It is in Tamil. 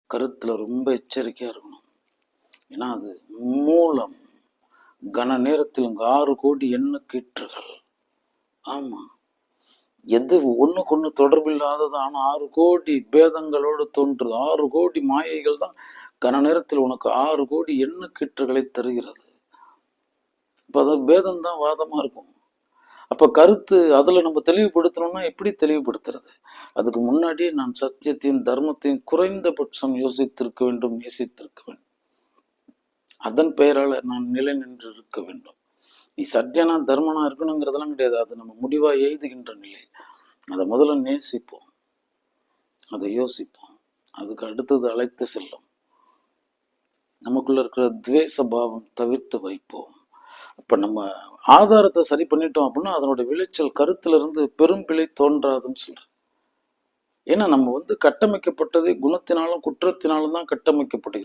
கருத்துல ரொம்ப எச்சரிக்கையா இருக்கணும். ஏன்னா அது மூலம் கன நேரத்தில் 6 கோடி எண்ணக்கீற்றுகள். ஆமா, எது ஒண்ணுக்கு ஒண்ணு தொடர்பில்லாததான 6 கோடி பேதங்களோடு தோன்றுது. 6 கோடி மாயைகள் தான் கன நேரத்தில் உனக்கு 6 கோடி எண்ணக்கீற்றுகளை தருகிறது. இப்ப அது பேதம் தான் வாதமா இருக்கும். அப்ப கருத்து அதுல நம்ம தெளிவுபடுத்தணும்னா எப்படி தெளிவுபடுத்துறது? அதுக்கு முன்னாடியே நான் சத்தியத்தையும் தர்மத்தையும் குறைந்தபட்சம் யோசித்திருக்க வேண்டும், நேசித்திருக்க வேண்டும். அதன் பெயரால நான் நிலை நின்று இருக்க வேண்டும். நீ சத்தியனா தர்மனா இருக்கணுங்கிறதெல்லாம் கிடையாது. அது நம்ம முடிவா எய்துகின்ற நிலை. அதை முதல்ல நேசிப்போம், அதை யோசிப்போம், அதுக்கு அடுத்தது அழைத்து செல்லும். நமக்குள்ள இருக்கிற துவேஷ பாவம் தவிர்த்து வைப்போம். அப்ப நம்ம ஆதாரத்தை சரி பண்ணிட்டோம் அப்படின்னா அதனோட விளைச்சல் கருத்துல இருந்து பெரும் பிழை தோன்றாதுன்னு சொல்றேன். ஏன்னா நம்ம கட்டமைக்கப்பட்டதே குணத்தினாலும் குற்றத்தினாலும் தான் கட்டமைக்கப்படுகிறோம்.